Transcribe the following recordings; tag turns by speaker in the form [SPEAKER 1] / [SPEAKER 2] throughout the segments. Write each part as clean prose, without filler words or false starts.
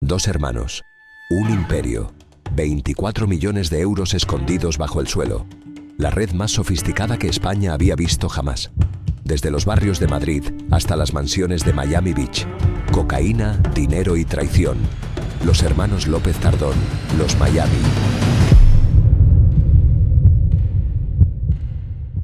[SPEAKER 1] Dos hermanos, un imperio, 24 millones de euros escondidos bajo el suelo. La red más sofisticada que España había visto jamás. Desde los barrios de Madrid hasta las mansiones de Miami Beach. Cocaína, dinero y traición. Los hermanos López Tardón, los Miami.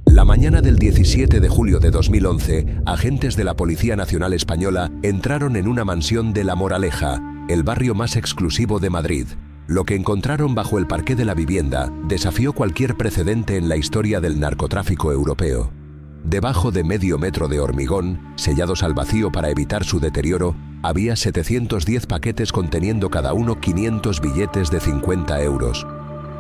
[SPEAKER 1] La mañana del 17 de julio de 2011, agentes de la Policía Nacional Española entraron en una mansión de La Moraleja, el barrio más exclusivo de Madrid. Lo que encontraron bajo el parqué de la vivienda desafió cualquier precedente en la historia del narcotráfico europeo. Debajo de medio metro de hormigón, sellados al vacío para evitar su deterioro, había 710 paquetes conteniendo cada uno 500 billetes de 50 euros.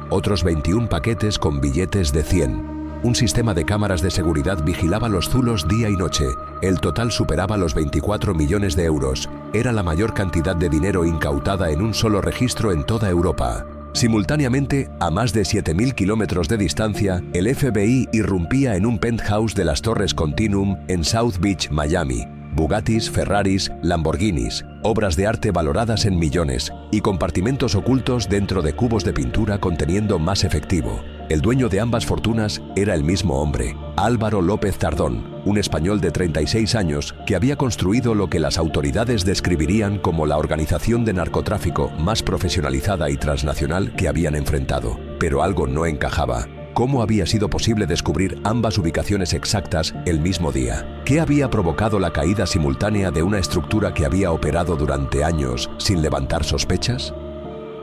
[SPEAKER 1] Otros 21 paquetes con billetes de 100. Un sistema de cámaras de seguridad vigilaba los zulos día y noche. El total superaba los 24 millones de euros. Era la mayor cantidad de dinero incautada en un solo registro en toda Europa. Simultáneamente, a más de 7.000 kilómetros de distancia, el FBI irrumpía en un penthouse de las Torres Continuum en South Beach, Miami. Bugattis, Ferraris, Lamborghinis, obras de arte valoradas en millones y compartimentos ocultos dentro de cubos de pintura conteniendo más efectivo. El dueño de ambas fortunas era el mismo hombre, Álvaro López Tardón, un español de 36 años que había construido lo que las autoridades describirían como la organización de narcotráfico más profesionalizada y transnacional que habían enfrentado. Pero algo no encajaba. ¿Cómo había sido posible descubrir ambas ubicaciones exactas el mismo día? ¿Qué había provocado la caída simultánea de una estructura que había operado durante años sin levantar sospechas?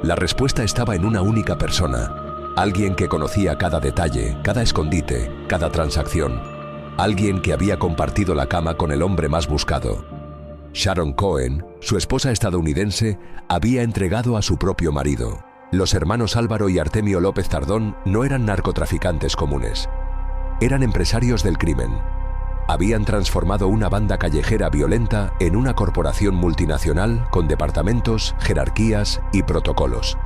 [SPEAKER 1] La respuesta estaba en una única persona. Alguien que conocía cada detalle, cada escondite, cada transacción. Alguien que había compartido la cama con el hombre más buscado. Sharon Cohen, su esposa estadounidense, había entregado a su propio marido. Los hermanos Álvaro y Artemio López Tardón no eran narcotraficantes comunes. Eran empresarios del crimen. Habían transformado una banda callejera violenta en una corporación multinacional con departamentos, jerarquías y protocolos.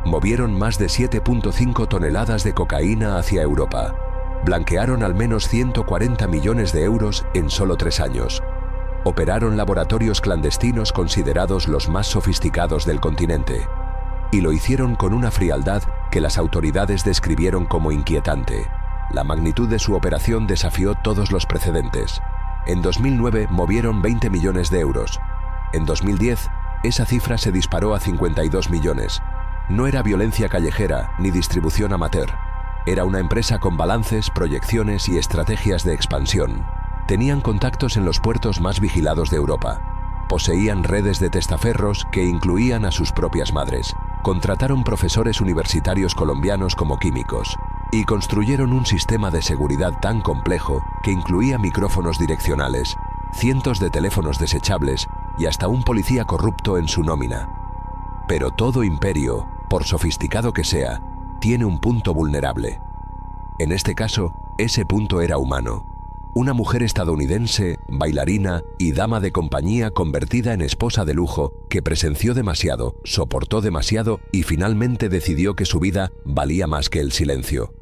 [SPEAKER 1] Movieron más de 7.5 toneladas de cocaína hacia Europa. Blanquearon al menos 140 millones de euros en solo 3 años. Operaron laboratorios clandestinos considerados los más sofisticados del continente. Y lo hicieron con una frialdad que las autoridades describieron como inquietante. La magnitud de su operación desafió todos los precedentes. En 2009 movieron 20 millones de euros. En 2010, esa cifra se disparó a 52 millones. No era violencia callejera ni distribución amateur. Era una empresa con balances, proyecciones y estrategias de expansión. Tenían contactos en los puertos más vigilados de Europa. Poseían redes de testaferros que incluían a sus propias madres. Contrataron profesores universitarios colombianos como químicos y construyeron un sistema de seguridad tan complejo que incluía micrófonos direccionales, cientos de teléfonos desechables y hasta un policía corrupto en su nómina. Pero todo imperio, por sofisticado que sea, tiene un punto vulnerable. En este caso, ese punto era humano. Una mujer estadounidense, bailarina y dama de compañía convertida en esposa de lujo que presenció demasiado, soportó demasiado y finalmente decidió que su vida valía más que el silencio.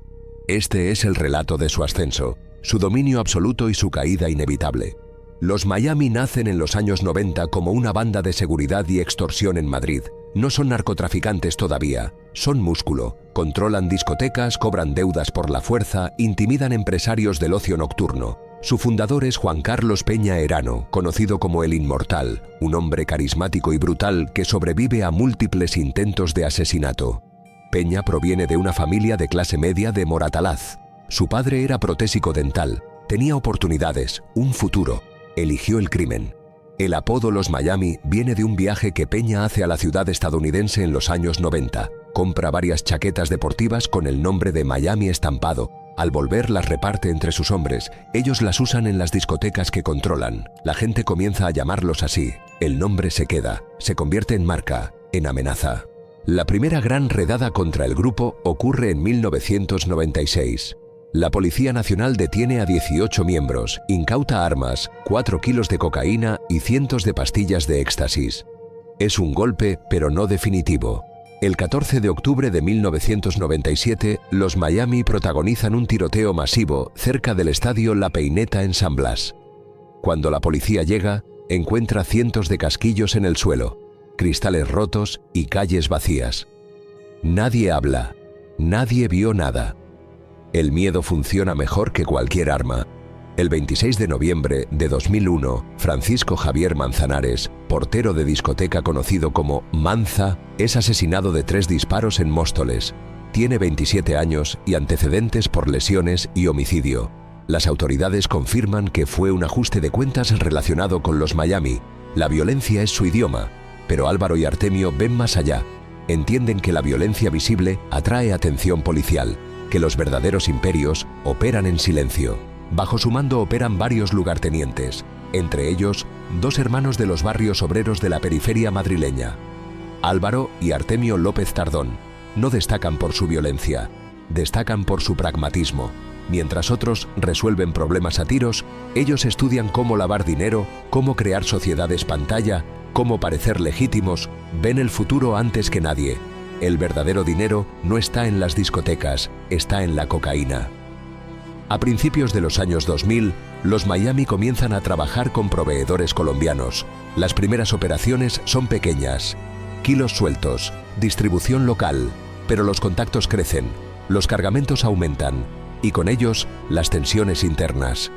[SPEAKER 1] Este es el relato de su ascenso, su dominio absoluto y su caída inevitable. Los Miami nacen en los años 90 como una banda de seguridad y extorsión en Madrid. No son narcotraficantes todavía, son músculo. Controlan discotecas, cobran deudas por la fuerza, intimidan empresarios del ocio nocturno. Su fundador es Juan Carlos Peña Erano, conocido como el Inmortal, un hombre carismático y brutal que sobrevive a múltiples intentos de asesinato. Peña proviene de una familia de clase media de Moratalaz. Su padre era protésico dental, tenía oportunidades, un futuro. Eligió el crimen. El apodo Los Miami viene de un viaje que Peña hace a la ciudad estadounidense en los años 90. Compra varias chaquetas deportivas con el nombre de Miami estampado. Al volver las reparte entre sus hombres. Ellos las usan en las discotecas que controlan. La gente comienza a llamarlos así. El nombre se queda, se convierte en marca, en amenaza. La primera gran redada contra el grupo ocurre en 1996. La Policía Nacional detiene a 18 miembros, incauta armas, 4 kilos de cocaína y cientos de pastillas de éxtasis. Es un golpe, pero no definitivo. El 14 de octubre de 1997, los Miami protagonizan un tiroteo masivo cerca del estadio La Peineta en San Blas. Cuando la policía llega, encuentra cientos de casquillos en el suelo. cristales rotos y calles vacías. Nadie habla, nadie vio nada. El miedo funciona mejor que cualquier arma. El 26 de noviembre de 2001, Francisco Javier Manzanares, portero de discoteca conocido como Manza, es asesinado de 3 disparos en Móstoles. Tiene 27 años y antecedentes por lesiones y homicidio. Las autoridades confirman que fue un ajuste de cuentas relacionado con los Miami. La violencia es su idioma, pero Álvaro y Artemio ven más allá. Entienden que la violencia visible atrae atención policial, que los verdaderos imperios operan en silencio. Bajo su mando operan varios lugartenientes, entre ellos 2 hermanos de los barrios obreros de la periferia madrileña. Álvaro y Artemio López Tardón no destacan por su violencia, destacan por su pragmatismo. Mientras otros resuelven problemas a tiros, ellos estudian cómo lavar dinero, cómo crear sociedades pantalla, cómo parecer legítimos, ven el futuro antes que nadie. El verdadero dinero no está en las discotecas, está en la cocaína. A principios de los años 2000, los Miami comienzan a trabajar con proveedores colombianos. Las primeras operaciones son pequeñas, kilos sueltos, distribución local, pero los contactos crecen, los cargamentos aumentan y con ellos las tensiones internas.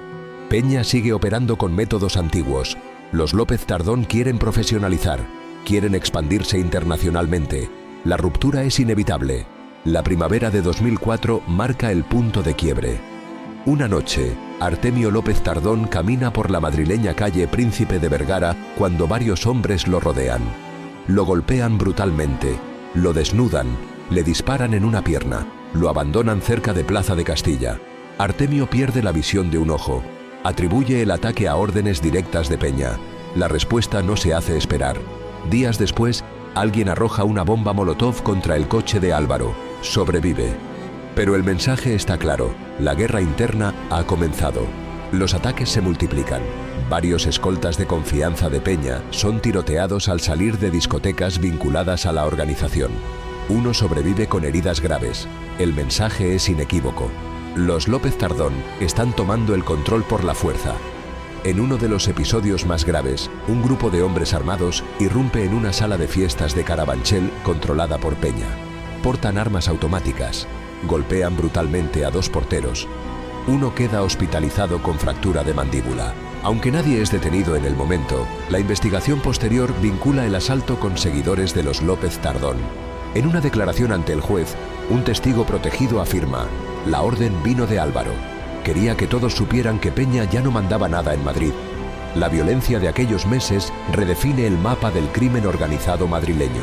[SPEAKER 1] Peña sigue operando con métodos antiguos. Los López Tardón quieren profesionalizar, quieren expandirse internacionalmente. La ruptura es inevitable. La primavera de 2004 marca el punto de quiebre. Una noche, Artemio López Tardón camina por la madrileña calle Príncipe de Vergara cuando varios hombres lo rodean. Lo golpean brutalmente, lo desnudan, le disparan en una pierna, lo abandonan cerca de Plaza de Castilla. Artemio pierde la visión de un ojo. Atribuye el ataque a órdenes directas de Peña. La respuesta no se hace esperar. Días después, alguien arroja una bomba molotov contra el coche de Álvaro. Sobrevive. Pero el mensaje está claro, la guerra interna ha comenzado. Los ataques se multiplican. Varios escoltas de confianza de Peña son tiroteados al salir de discotecas vinculadas a la organización. Uno sobrevive con heridas graves. El mensaje es inequívoco. Los López Tardón están tomando el control por la fuerza. En uno de los episodios más graves, un grupo de hombres armados irrumpe en una sala de fiestas de Carabanchel controlada por Peña. Portan armas automáticas. Golpean brutalmente a 2 porteros. Uno queda hospitalizado con fractura de mandíbula. Aunque nadie es detenido en el momento, la investigación posterior vincula el asalto con seguidores de los López Tardón. En una declaración ante el juez, un testigo protegido afirma: la orden vino de Álvaro. Quería que todos supieran que Peña ya no mandaba nada en Madrid. La violencia de aquellos meses redefine el mapa del crimen organizado madrileño.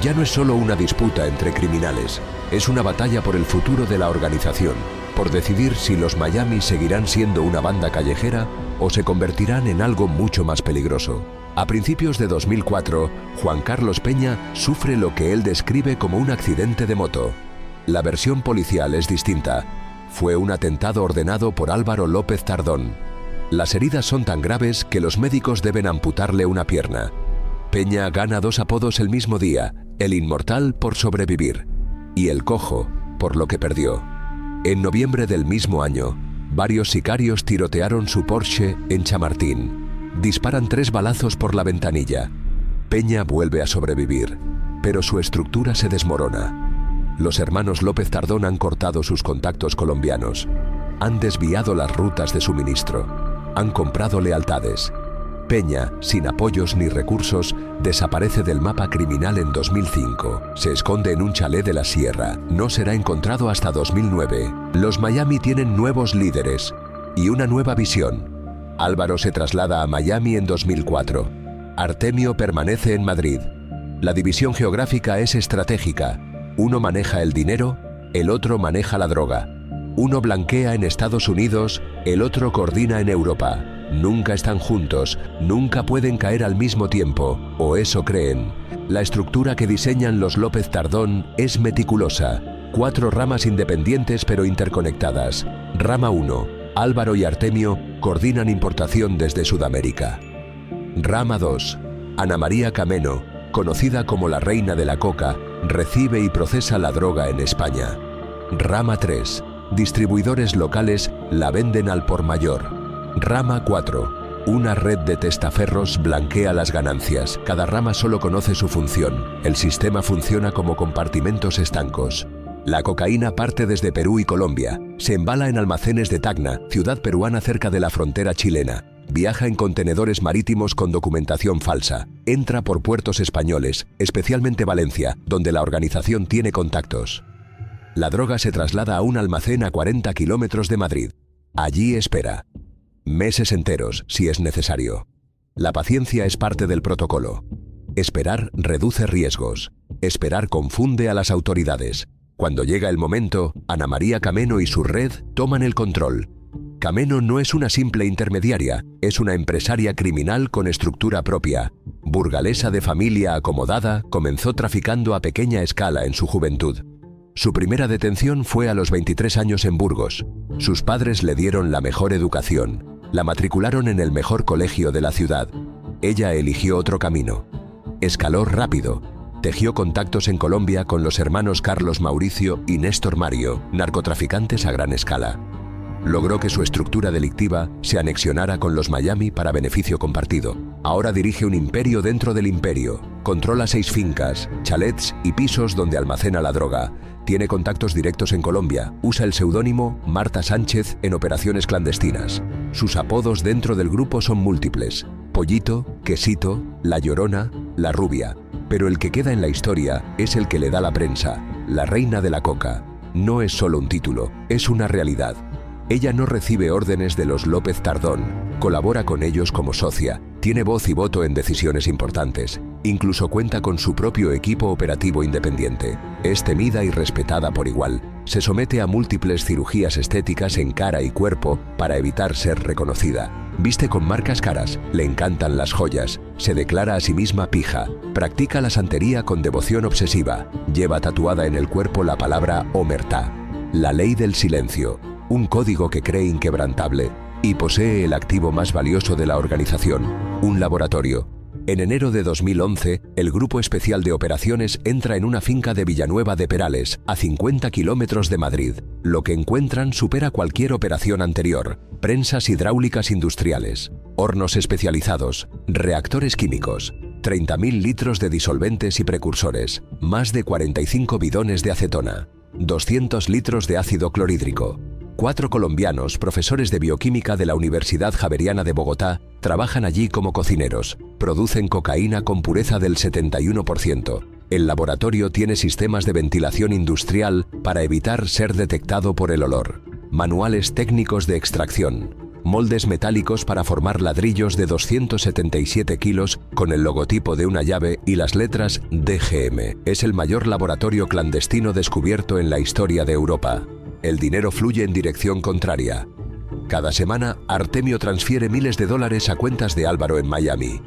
[SPEAKER 1] Ya no es solo una disputa entre criminales, es una batalla por el futuro de la organización, por decidir si los Miami seguirán siendo una banda callejera o se convertirán en algo mucho más peligroso. A principios de 2004, Juan Carlos Peña sufre lo que él describe como un accidente de moto. La versión policial es distinta. Fue un atentado ordenado por Álvaro López Tardón. Las heridas son tan graves que los médicos deben amputarle una pierna. Peña gana 2 apodos el mismo día: el Inmortal por sobrevivir y el Cojo por lo que perdió. En noviembre del mismo año, varios sicarios tirotearon su Porsche en Chamartín. Disparan 3 balazos por la ventanilla. Peña vuelve a sobrevivir, pero su estructura se desmorona. Los hermanos López Tardón han cortado sus contactos colombianos, han desviado las rutas de suministro, han comprado lealtades. Peña, sin apoyos ni recursos, desaparece del mapa criminal en 2005. Se esconde en un chalet de la sierra. No será encontrado hasta 2009. Los Miami tienen nuevos líderes y una nueva visión. Álvaro se traslada a Miami en 2004. Artemio permanece en Madrid. La división geográfica es estratégica. Uno maneja el dinero, el otro maneja la droga. Uno blanquea en Estados Unidos, el otro coordina en Europa. Nunca están juntos, nunca pueden caer al mismo tiempo, o eso creen. La estructura que diseñan los López Tardón es meticulosa. 4 ramas independientes pero interconectadas. Rama 1. Álvaro y Artemio coordinan importación desde Sudamérica. Rama 2. Ana María Cameno, conocida como la reina de la coca, recibe y procesa la droga en España. Rama 3. Distribuidores locales la venden al por mayor. Rama 4. Una red de testaferros blanquea las ganancias. Cada rama solo conoce su función. El sistema funciona como compartimentos estancos. La cocaína parte desde Perú y Colombia. Se embala en almacenes de Tacna, ciudad peruana cerca de la frontera chilena. Viaja en contenedores marítimos con documentación falsa. Entra por puertos españoles, especialmente Valencia, donde la organización tiene contactos. La droga se traslada a un almacén a 40 kilómetros de Madrid. Allí espera. Meses enteros, si es necesario. La paciencia es parte del protocolo. Esperar reduce riesgos. Esperar confunde a las autoridades. Cuando llega el momento, Ana María Cameno y su red toman el control. Cameno no es una simple intermediaria, es una empresaria criminal con estructura propia. Burgalesa de familia acomodada, comenzó traficando a pequeña escala en su juventud. Su primera detención fue a los 23 años en Burgos. Sus padres le dieron la mejor educación. La matricularon en el mejor colegio de la ciudad. Ella eligió otro camino. Escaló rápido. Tejió contactos en Colombia con los hermanos Carlos Mauricio y Néstor Mario, narcotraficantes a gran escala. Logró que su estructura delictiva se anexionara con los Miami para beneficio compartido. Ahora dirige un imperio dentro del imperio. Controla 6 fincas, chalets y pisos donde almacena la droga. Tiene contactos directos en Colombia. Usa el seudónimo Marta Sánchez en operaciones clandestinas. Sus apodos dentro del grupo son múltiples: Pollito, Quesito, La Llorona, La Rubia. Pero el que queda en la historia es el que le da la prensa: la reina de la coca. No es solo un título, es una realidad. Ella no recibe órdenes de los López Tardón, colabora con ellos como socia, tiene voz y voto en decisiones importantes, incluso cuenta con su propio equipo operativo independiente. Es temida y respetada por igual. Se somete a múltiples cirugías estéticas en cara y cuerpo para evitar ser reconocida. Viste con marcas caras, le encantan las joyas, se declara a sí misma pija, practica la santería con devoción obsesiva, lleva tatuada en el cuerpo la palabra Omertá, la ley del silencio, un código que cree inquebrantable, y posee el activo más valioso de la organización, un laboratorio. En enero de 2011, el Grupo Especial de Operaciones entra en una finca de Villanueva de Perales, a 50 kilómetros de Madrid. Lo que encuentran supera cualquier operación anterior: prensas hidráulicas industriales, hornos especializados, reactores químicos, 30.000 litros de disolventes y precursores, más de 45 bidones de acetona, 200 litros de ácido clorhídrico. 4 colombianos, profesores de bioquímica de la Universidad Javeriana de Bogotá, trabajan allí como cocineros. Producen cocaína con pureza del 71%. El laboratorio tiene sistemas de ventilación industrial para evitar ser detectado por el olor. Manuales técnicos de extracción. Moldes metálicos para formar ladrillos de 277 kilos con el logotipo de una llave y las letras DGM. Es el mayor laboratorio clandestino descubierto en la historia de Europa. El dinero fluye en dirección contraria. Cada semana, Artemio transfiere miles de dólares a cuentas de Álvaro en Miami.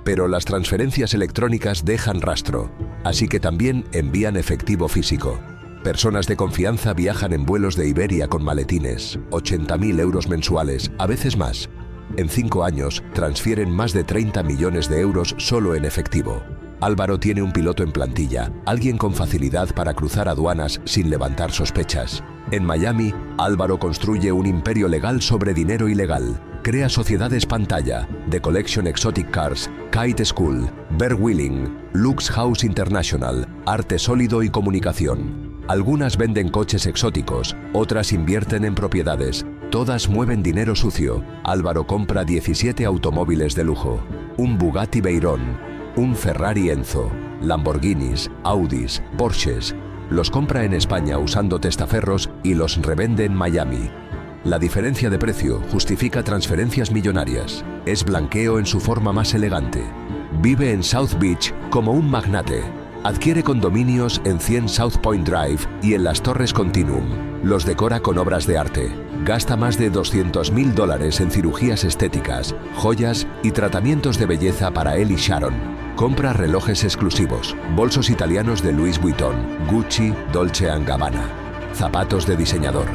[SPEAKER 1] Pero las transferencias electrónicas dejan rastro, así que también envían efectivo físico. Personas de confianza viajan en vuelos de Iberia con maletines, 80.000 euros mensuales, a veces más. En 5 años, transfieren más de 30 millones de euros solo en efectivo. Álvaro tiene un piloto en plantilla, alguien con facilidad para cruzar aduanas sin levantar sospechas. En Miami, Álvaro construye un imperio legal sobre dinero ilegal. Crea sociedades pantalla, The Collection Exotic Cars, Kite School, Bear Wheeling, Lux House International, Arte Sólido y Comunicación. Algunas venden coches exóticos, otras invierten en propiedades. Todas mueven dinero sucio. Álvaro compra 17 automóviles de lujo. Un Bugatti Veyron, un Ferrari Enzo, Lamborghinis, Audis, Porsches. Los compra en España usando testaferros y los revende en Miami. La diferencia de precio justifica transferencias millonarias. Es blanqueo en su forma más elegante. Vive en South Beach como un magnate. Adquiere condominios en 100 South Point Drive y en las Torres Continuum. Los decora con obras de arte. Gasta más de $200.000 en cirugías estéticas, joyas y tratamientos de belleza para él y Sharon. Compra relojes exclusivos, bolsos italianos de Louis Vuitton, Gucci, Dolce & Gabbana, zapatos de diseñador.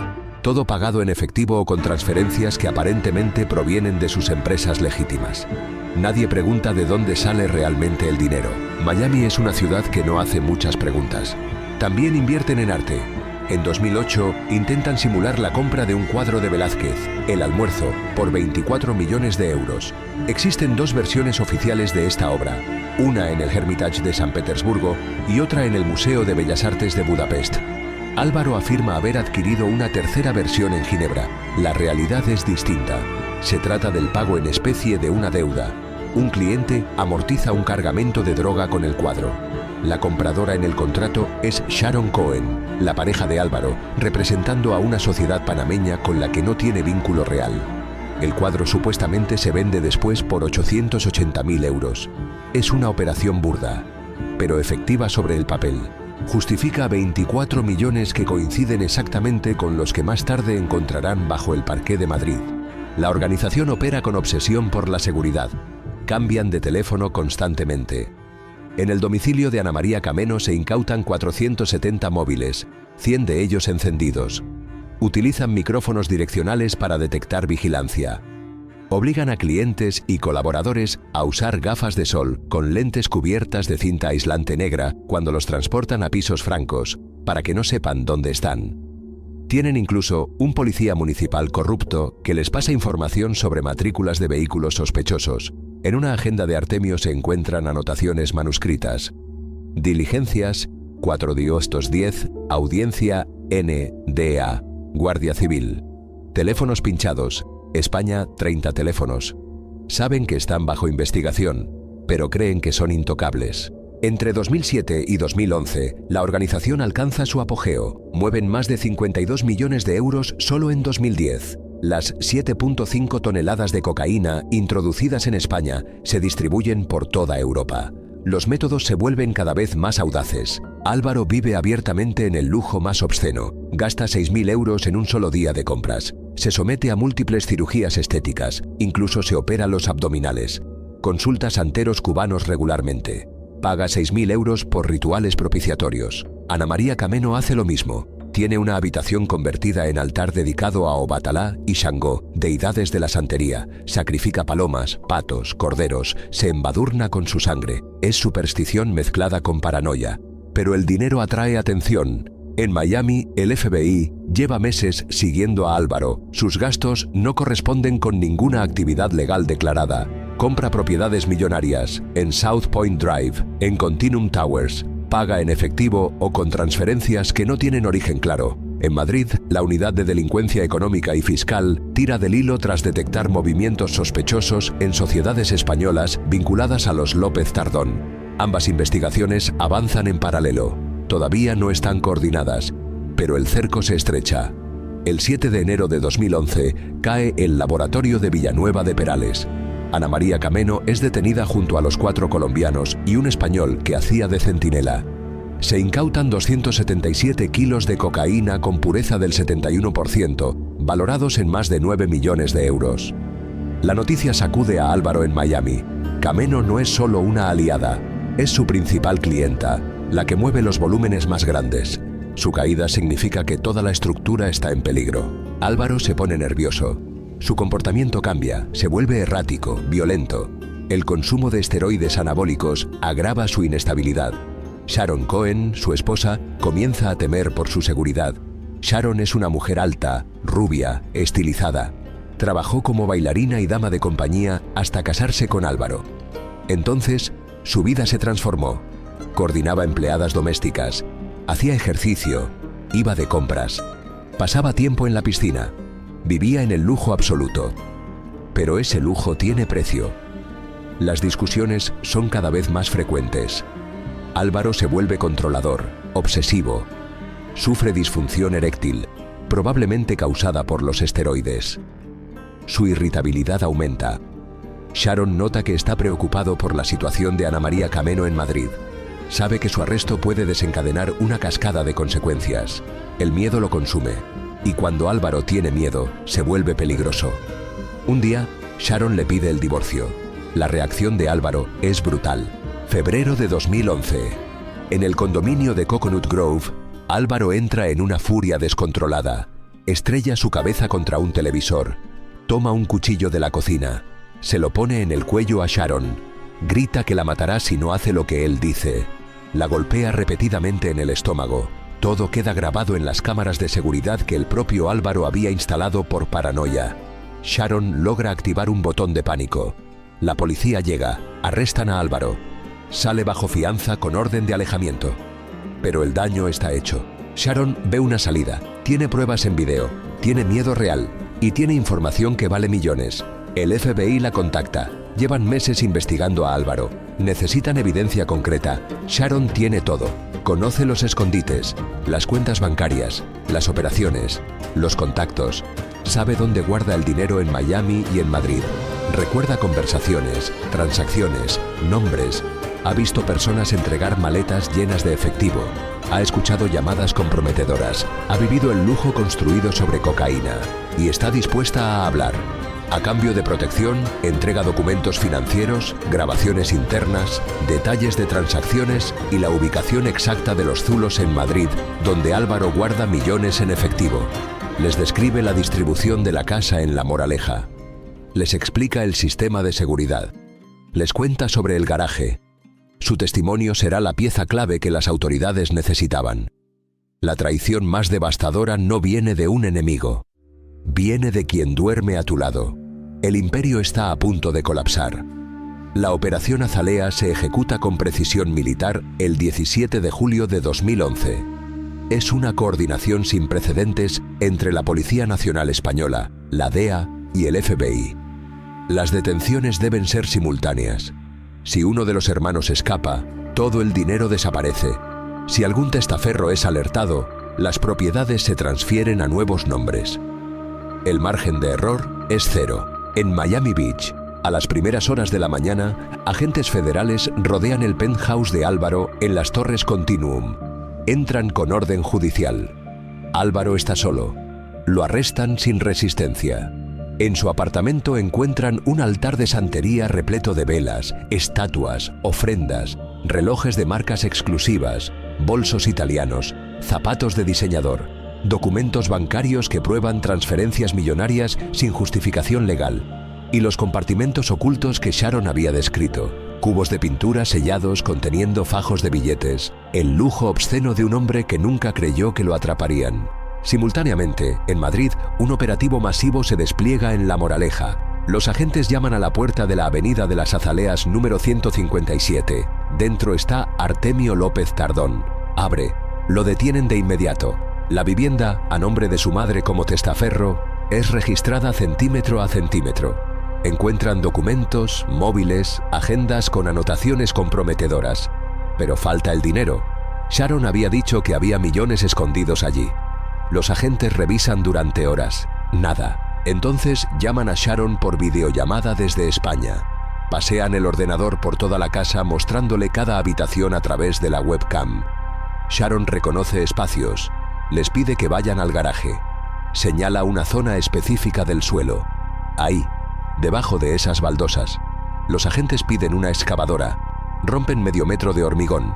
[SPEAKER 1] Todo pagado en efectivo o con transferencias que aparentemente provienen de sus empresas legítimas. Nadie pregunta de dónde sale realmente el dinero. Miami es una ciudad que no hace muchas preguntas. También invierten en arte. En 2008, intentan simular la compra de un cuadro de Velázquez, El Almuerzo, por 24 millones de euros. Existen dos versiones oficiales de esta obra, una en el Hermitage de San Petersburgo y otra en el Museo de Bellas Artes de Budapest. Álvaro afirma haber adquirido una tercera versión en Ginebra. La realidad es distinta. Se trata del pago en especie de una deuda. Un cliente amortiza un cargamento de droga con el cuadro. La compradora en el contrato es Sharon Cohen, la pareja de Álvaro, representando a una sociedad panameña con la que no tiene vínculo real. El cuadro supuestamente se vende después por 880.000 euros. Es una operación burda, pero efectiva sobre el papel. Justifica 24 millones que coinciden exactamente con los que más tarde encontrarán bajo el parqué de Madrid. La organización opera con obsesión por la seguridad. Cambian de teléfono constantemente. En el domicilio de Ana María Cameno se incautan 470 móviles, 100 de ellos encendidos. Utilizan micrófonos direccionales para detectar vigilancia. Obligan a clientes y colaboradores a usar gafas de sol con lentes cubiertas de cinta aislante negra cuando los transportan a pisos francos, para que no sepan dónde están. Tienen incluso un policía municipal corrupto que les pasa información sobre matrículas de vehículos sospechosos. En una agenda de Artemio se encuentran anotaciones manuscritas. Diligencias, 4-10, audiencia NDA, Guardia Civil. Teléfonos pinchados, España 30 teléfonos. Saben que están bajo investigación, pero creen que son intocables. Entre 2007 y 2011, la organización alcanza su apogeo. Mueven más de 52 millones de euros solo en 2010. Las 7.5 toneladas de cocaína introducidas en España se distribuyen por toda Europa. Los métodos se vuelven cada vez más audaces. Álvaro vive abiertamente en el lujo más obsceno. Gasta 6.000 euros en un solo día de compras. Se somete a múltiples cirugías estéticas. Incluso se opera los abdominales. Consulta santeros cubanos regularmente. Paga 6.000 euros por rituales propiciatorios. Ana María Cameno hace lo mismo. Tiene una habitación convertida en altar dedicado a Obatalá y Xangó, deidades de la santería. Sacrifica palomas, patos, corderos, se embadurna con su sangre. Es superstición mezclada con paranoia. Pero el dinero atrae atención. En Miami, el FBI lleva meses siguiendo a Álvaro. Sus gastos no corresponden con ninguna actividad legal declarada. Compra propiedades millonarias en South Point Drive, en Continuum Towers. Paga en efectivo o con transferencias que no tienen origen claro. En Madrid, la Unidad de Delincuencia Económica y Fiscal tira del hilo tras detectar movimientos sospechosos en sociedades españolas vinculadas a los López Tardón. Ambas investigaciones avanzan en paralelo. Todavía no están coordinadas, pero el cerco se estrecha. El 7 de enero de 2011 cae el laboratorio de Villanueva de Perales. Ana María Cameno es detenida junto a los 4 colombianos y un español que hacía de centinela. Se incautan 277 kilos de cocaína con pureza del 71%, valorados en más de 9 millones de euros. La noticia sacude a Álvaro en Miami. Cameno no es solo una aliada, es su principal clienta, la que mueve los volúmenes más grandes. Su caída significa que toda la estructura está en peligro. Álvaro se pone nervioso. Su comportamiento cambia, se vuelve errático, violento. El consumo de esteroides anabólicos agrava su inestabilidad. Sharon Cohen, su esposa, comienza a temer por su seguridad. Sharon es una mujer alta, rubia, estilizada. Trabajó como bailarina y dama de compañía hasta casarse con Álvaro. Entonces, su vida se transformó. Coordinaba empleadas domésticas, hacía ejercicio, iba de compras, pasaba tiempo en la piscina. Vivía en el lujo absoluto. Pero ese lujo tiene precio. Las discusiones son cada vez más frecuentes. Álvaro se vuelve controlador, obsesivo. Sufre disfunción eréctil, probablemente causada por los esteroides. Su irritabilidad aumenta. Sharon nota que está preocupado por la situación de Ana María Cameno en Madrid. Sabe que su arresto puede desencadenar una cascada de consecuencias. El miedo lo consume. Y cuando Álvaro tiene miedo, se vuelve peligroso. Un día, Sharon le pide el divorcio. La reacción de Álvaro es brutal. Febrero de 2011. En el condominio de Coconut Grove, Álvaro entra en una furia descontrolada. Estrella su cabeza contra un televisor. Toma un cuchillo de la cocina. Se lo pone en el cuello a Sharon. Grita que la matará si no hace lo que él dice. La golpea repetidamente en el estómago. Todo queda grabado en las cámaras de seguridad que el propio Álvaro había instalado por paranoia. Sharon logra activar un botón de pánico. La policía llega, arrestan a Álvaro. Sale bajo fianza con orden de alejamiento. Pero el daño está hecho. Sharon ve una salida, tiene pruebas en video, tiene miedo real y tiene información que vale millones. El FBI la contacta. Llevan meses investigando a Álvaro. Necesitan evidencia concreta. Sharon tiene todo. Conoce los escondites, las cuentas bancarias, las operaciones, los contactos. Sabe dónde guarda el dinero en Miami y en Madrid. Recuerda conversaciones, transacciones, nombres. Ha visto personas entregar maletas llenas de efectivo. Ha escuchado llamadas comprometedoras. Ha vivido el lujo construido sobre cocaína. Y está dispuesta a hablar. A cambio de protección, entrega documentos financieros, grabaciones internas, detalles de transacciones y la ubicación exacta de los zulos en Madrid, donde Álvaro guarda millones en efectivo. Les describe la distribución de la casa en La Moraleja. Les explica el sistema de seguridad. Les cuenta sobre el garaje. Su testimonio será la pieza clave que las autoridades necesitaban. La traición más devastadora no viene de un enemigo. Viene de quien duerme a tu lado. El imperio está a punto de colapsar. La operación Azalea se ejecuta con precisión militar el 17 de julio de 2011. Es una coordinación sin precedentes entre la Policía Nacional Española, la DEA y el FBI. Las detenciones deben ser simultáneas. Si uno de los hermanos escapa, todo el dinero desaparece. Si algún testaferro es alertado, las propiedades se transfieren a nuevos nombres. El margen de error es cero. En Miami Beach, a las primeras horas de la mañana, agentes federales rodean el penthouse de Álvaro en las Torres Continuum. Entran con orden judicial. Álvaro está solo. Lo arrestan sin resistencia. En su apartamento encuentran un altar de santería repleto de velas, estatuas, ofrendas, relojes de marcas exclusivas, bolsos italianos, zapatos de diseñador, documentos bancarios que prueban transferencias millonarias sin justificación legal, y los compartimentos ocultos que Sharon había descrito, cubos de pintura sellados conteniendo fajos de billetes, el lujo obsceno de un hombre que nunca creyó que lo atraparían. Simultáneamente, en Madrid, un operativo masivo se despliega en La Moraleja. Los agentes llaman a la puerta de la Avenida de las Azaleas número 157. Dentro está Artemio López Tardón. Abre. Lo detienen de inmediato. La vivienda, a nombre de su madre como testaferro, es registrada centímetro a centímetro. Encuentran documentos, móviles, agendas con anotaciones comprometedoras. Pero falta el dinero. Sharon había dicho que había millones escondidos allí. Los agentes revisan durante horas. Nada. Entonces llaman a Sharon por videollamada desde España. Pasean el ordenador por toda la casa mostrándole cada habitación a través de la webcam. Sharon reconoce espacios. Les pide que vayan al garaje. Señala una zona específica del suelo. Ahí, debajo de esas baldosas. Los agentes piden una excavadora. Rompen medio metro de hormigón.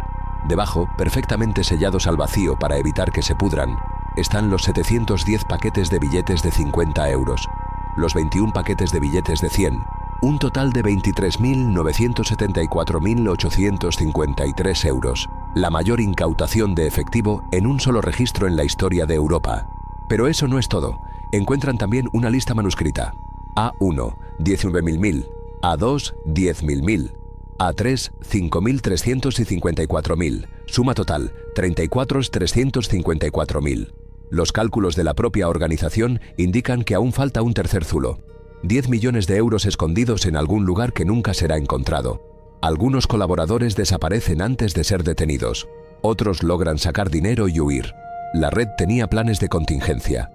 [SPEAKER 1] Debajo, perfectamente sellados al vacío para evitar que se pudran, están los 710 paquetes de billetes de 50 euros, los 21 paquetes de billetes de 100, un total de 23.974.853 euros, la mayor incautación de efectivo en un solo registro en la historia de Europa. Pero eso no es todo. Encuentran también una lista manuscrita. A1, 19.000, A2, 10.000, A3, 5.354.000, suma total, 34.354.000. Los cálculos de la propia organización indican que aún falta un tercer zulo. 10 millones de euros escondidos en algún lugar que nunca será encontrado. Algunos colaboradores desaparecen antes de ser detenidos. Otros logran sacar dinero y huir. La red tenía planes de contingencia,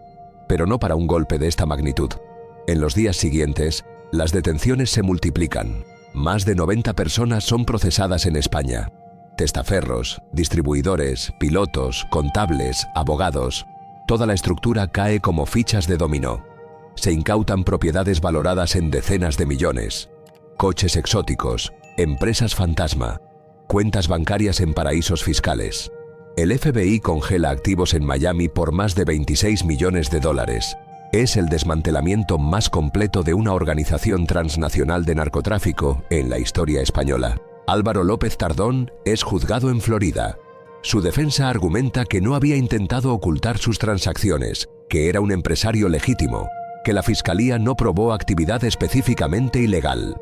[SPEAKER 1] pero no para un golpe de esta magnitud. En los días siguientes, las detenciones se multiplican. Más de 90 personas son procesadas en España. Testaferros, distribuidores, pilotos, contables, abogados. Toda la estructura cae como fichas de dominó. Se incautan propiedades valoradas en decenas de millones. Coches exóticos, empresas fantasma, cuentas bancarias en paraísos fiscales. El FBI congela activos en Miami por más de 26 millones de dólares. Es el desmantelamiento más completo de una organización transnacional de narcotráfico en la historia española. Álvaro López Tardón es juzgado en Florida. Su defensa argumenta que no había intentado ocultar sus transacciones, que era un empresario legítimo, que la Fiscalía no probó actividad específicamente ilegal.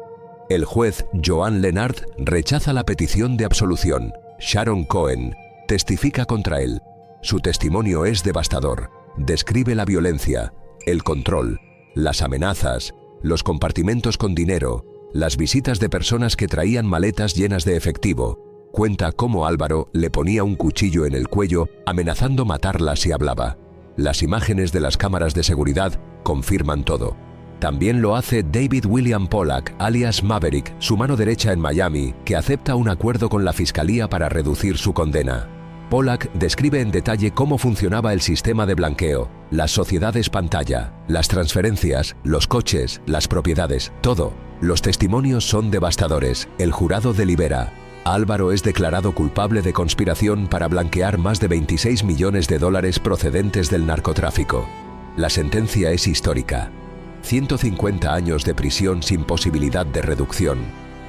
[SPEAKER 1] El juez Joan Lenard rechaza la petición de absolución. Sharon Cohen testifica contra él. Su testimonio es devastador. Describe la violencia, el control, las amenazas, los compartimentos con dinero, las visitas de personas que traían maletas llenas de efectivo. Cuenta cómo Álvaro le ponía un cuchillo en el cuello, amenazando matarla si hablaba. Las imágenes de las cámaras de seguridad confirman todo. También lo hace David William Pollack, alias Maverick, su mano derecha en Miami, que acepta un acuerdo con la Fiscalía para reducir su condena. Pollack describe en detalle cómo funcionaba el sistema de blanqueo, las sociedades pantalla, las transferencias, los coches, las propiedades, todo. Los testimonios son devastadores. El jurado delibera. Álvaro es declarado culpable de conspiración para blanquear más de 26 millones de dólares procedentes del narcotráfico. La sentencia es histórica. 150 años de prisión sin posibilidad de reducción.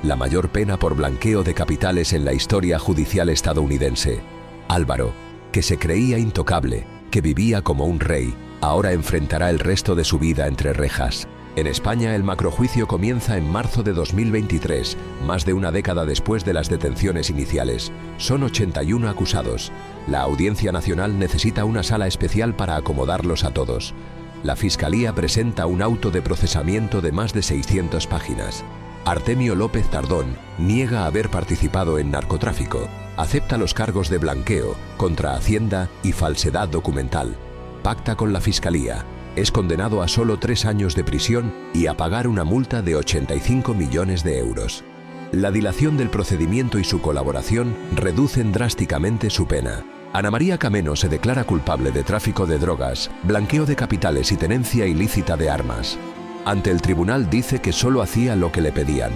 [SPEAKER 1] La mayor pena por blanqueo de capitales en la historia judicial estadounidense. Álvaro, que se creía intocable, que vivía como un rey, ahora enfrentará el resto de su vida entre rejas. En España, el macrojuicio comienza en marzo de 2023, más de una década después de las detenciones iniciales. Son 81 acusados. La Audiencia Nacional necesita una sala especial para acomodarlos a todos. La Fiscalía presenta un auto de procesamiento de más de 600 páginas. Artemio López Tardón niega haber participado en narcotráfico. Acepta los cargos de blanqueo, contra Hacienda y falsedad documental. Pacta con la Fiscalía. Es condenado a solo 3 años de prisión y a pagar una multa de 85 millones de euros. La dilación del procedimiento y su colaboración reducen drásticamente su pena. Ana María Cameno se declara culpable de tráfico de drogas, blanqueo de capitales y tenencia ilícita de armas. Ante el tribunal dice que solo hacía lo que le pedían,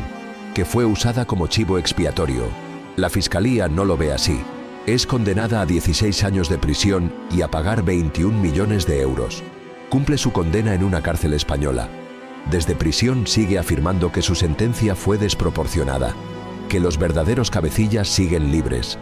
[SPEAKER 1] que fue usada como chivo expiatorio. La Fiscalía no lo ve así. Es condenada a 16 años de prisión y a pagar 21 millones de euros. Cumple su condena en una cárcel española. Desde prisión sigue afirmando que su sentencia fue desproporcionada, que los verdaderos cabecillas siguen libres.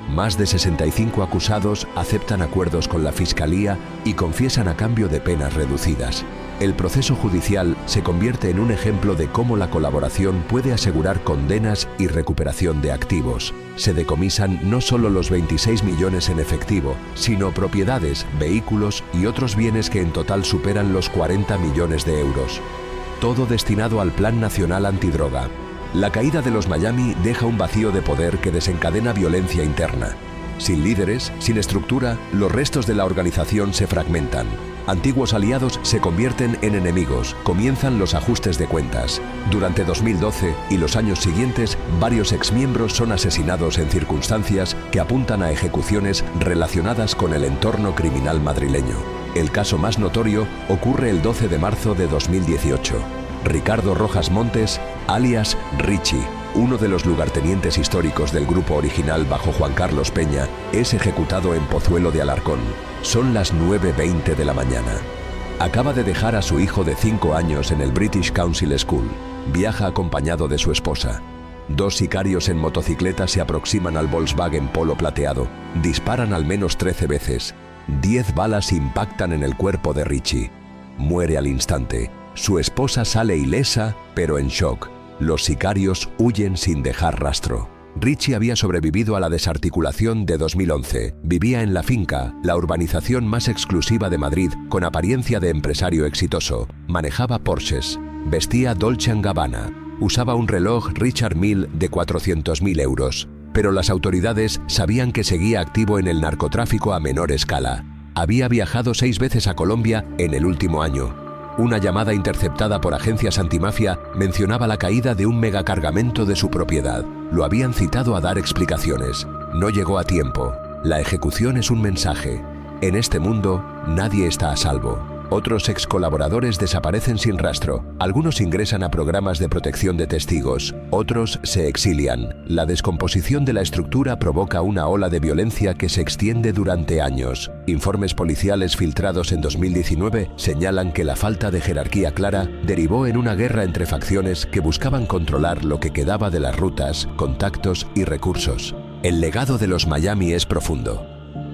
[SPEAKER 1] Más de 65 acusados aceptan acuerdos con la Fiscalía y confiesan a cambio de penas reducidas. El proceso judicial se convierte en un ejemplo de cómo la colaboración puede asegurar condenas y recuperación de activos. Se decomisan no solo los 26 millones en efectivo, sino propiedades, vehículos y otros bienes que en total superan los 40 millones de euros. Todo destinado al Plan Nacional Antidroga. La caída de los Miami deja un vacío de poder que desencadena violencia interna. Sin líderes, sin estructura, los restos de la organización se fragmentan. Antiguos aliados se convierten en enemigos, comienzan los ajustes de cuentas. Durante 2012 y los años siguientes, varios exmiembros son asesinados en circunstancias que apuntan a ejecuciones relacionadas con el entorno criminal madrileño. El caso más notorio ocurre el 12 de marzo de 2018. Ricardo Rojas Montes, alias Richie, uno de los lugartenientes históricos del grupo original bajo Juan Carlos Peña, es ejecutado en Pozuelo de Alarcón. Son las 9:20 de la mañana. Acaba de dejar a su hijo de 5 años en el British Council School. Viaja acompañado de su esposa. 2 sicarios en motocicleta se aproximan al Volkswagen Polo plateado. Disparan al menos 13 veces. 10 balas impactan en el cuerpo de Richie. Muere al instante. Su esposa sale ilesa, pero en shock. Los sicarios huyen sin dejar rastro. Richie había sobrevivido a la desarticulación de 2011. Vivía en La Finca, la urbanización más exclusiva de Madrid, con apariencia de empresario exitoso. Manejaba Porsches, vestía Dolce & Gabbana, usaba un reloj Richard Mille de 400.000 euros. Pero las autoridades sabían que seguía activo en el narcotráfico a menor escala. Había viajado 6 veces a Colombia en el último año. Una llamada interceptada por agencias antimafia mencionaba la caída de un megacargamento de su propiedad. Lo habían citado a dar explicaciones. No llegó a tiempo. La ejecución es un mensaje. En este mundo, nadie está a salvo. Otros ex colaboradores desaparecen sin rastro. Algunos ingresan a programas de protección de testigos. Otros se exilian. La descomposición de la estructura provoca una ola de violencia que se extiende durante años. Informes policiales filtrados en 2019 señalan que la falta de jerarquía clara derivó en una guerra entre facciones que buscaban controlar lo que quedaba de las rutas, contactos y recursos. El legado de los Miami es profundo.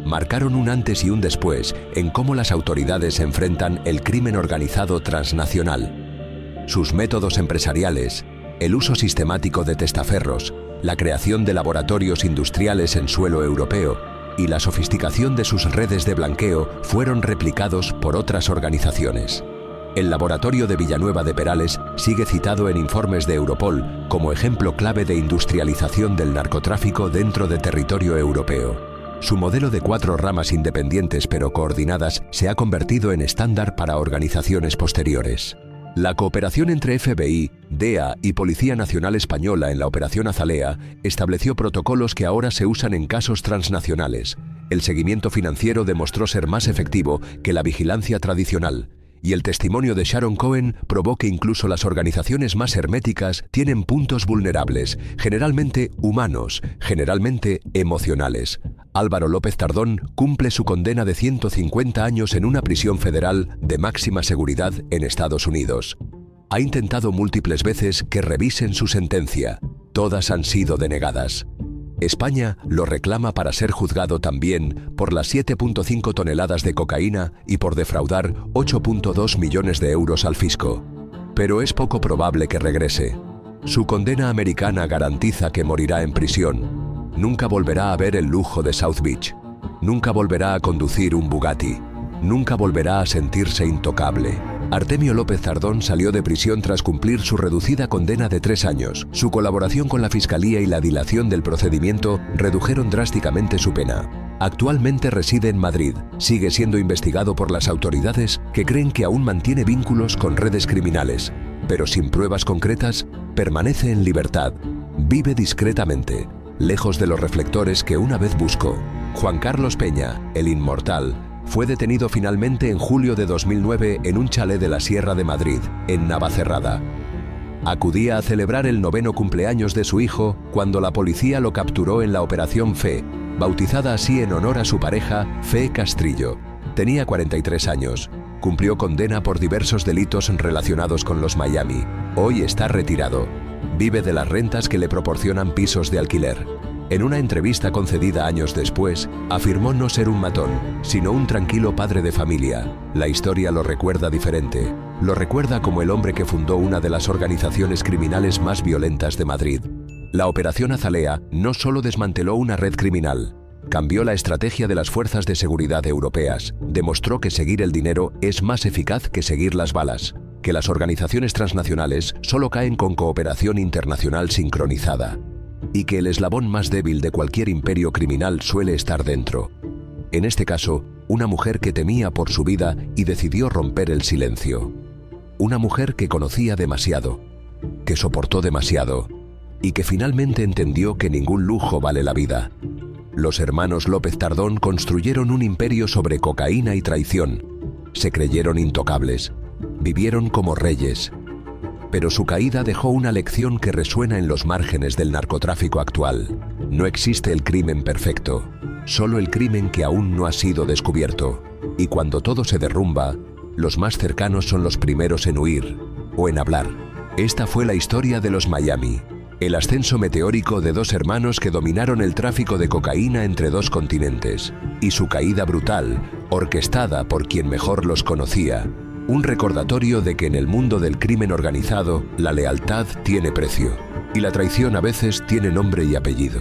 [SPEAKER 1] Marcaron un antes y un después en cómo las autoridades enfrentan el crimen organizado transnacional. Sus métodos empresariales, el uso sistemático de testaferros, la creación de laboratorios industriales en suelo europeo y la sofisticación de sus redes de blanqueo fueron replicados por otras organizaciones. El laboratorio de Villanueva de Perales sigue citado en informes de Europol como ejemplo clave de industrialización del narcotráfico dentro de territorio europeo. Su modelo de 4 ramas independientes pero coordinadas se ha convertido en estándar para organizaciones posteriores. La cooperación entre FBI, DEA y Policía Nacional Española en la Operación Azalea estableció protocolos que ahora se usan en casos transnacionales. El seguimiento financiero demostró ser más efectivo que la vigilancia tradicional. Y el testimonio de Sharon Cohen probó que incluso las organizaciones más herméticas tienen puntos vulnerables, generalmente humanos, generalmente emocionales. Álvaro López Tardón cumple su condena de 150 años en una prisión federal de máxima seguridad en Estados Unidos. Ha intentado múltiples veces que revisen su sentencia. Todas han sido denegadas. España lo reclama para ser juzgado también por las 7,5 toneladas de cocaína y por defraudar 8,2 millones de euros al fisco. Pero es poco probable que regrese. Su condena americana garantiza que morirá en prisión. Nunca volverá a ver el lujo de South Beach. Nunca volverá a conducir un Bugatti. Nunca volverá a sentirse intocable. Artemio López Tardón salió de prisión tras cumplir su reducida condena de 3 años. Su colaboración con la Fiscalía y la dilación del procedimiento redujeron drásticamente su pena. Actualmente reside en Madrid. Sigue siendo investigado por las autoridades que creen que aún mantiene vínculos con redes criminales. Pero sin pruebas concretas, permanece en libertad. Vive discretamente, lejos de los reflectores que una vez buscó. Juan Carlos Peña, el inmortal, fue detenido finalmente en julio de 2009 en un chalet de la Sierra de Madrid, en Navacerrada. Acudía a celebrar el 9º cumpleaños de su hijo cuando la policía lo capturó en la Operación Fe, bautizada así en honor a su pareja, Fe Castrillo. Tenía 43 años. Cumplió condena por diversos delitos relacionados con los Miami. Hoy está retirado. Vive de las rentas que le proporcionan pisos de alquiler. En una entrevista concedida años después, afirmó no ser un matón, sino un tranquilo padre de familia. La historia lo recuerda diferente. Lo recuerda como el hombre que fundó una de las organizaciones criminales más violentas de Madrid. La Operación Azalea no solo desmanteló una red criminal, cambió la estrategia de las fuerzas de seguridad europeas, demostró que seguir el dinero es más eficaz que seguir las balas, que las organizaciones transnacionales solo caen con cooperación internacional sincronizada, y que el eslabón más débil de cualquier imperio criminal suele estar dentro. En este caso, una mujer que temía por su vida y decidió romper el silencio. Una mujer que conocía demasiado, que soportó demasiado y que finalmente entendió que ningún lujo vale la vida. Los hermanos López Tardón construyeron un imperio sobre cocaína y traición. Se creyeron intocables, vivieron como reyes. Pero su caída dejó una lección que resuena en los márgenes del narcotráfico actual. No existe el crimen perfecto, solo el crimen que aún no ha sido descubierto. Y cuando todo se derrumba, los más cercanos son los primeros en huir o en hablar. Esta fue la historia de los Miami, el ascenso meteórico de 2 hermanos que dominaron el tráfico de cocaína entre 2 continentes, y su caída brutal, orquestada por quien mejor los conocía. Un recordatorio de que en el mundo del crimen organizado, la lealtad tiene precio, y la traición a veces tiene nombre y apellido.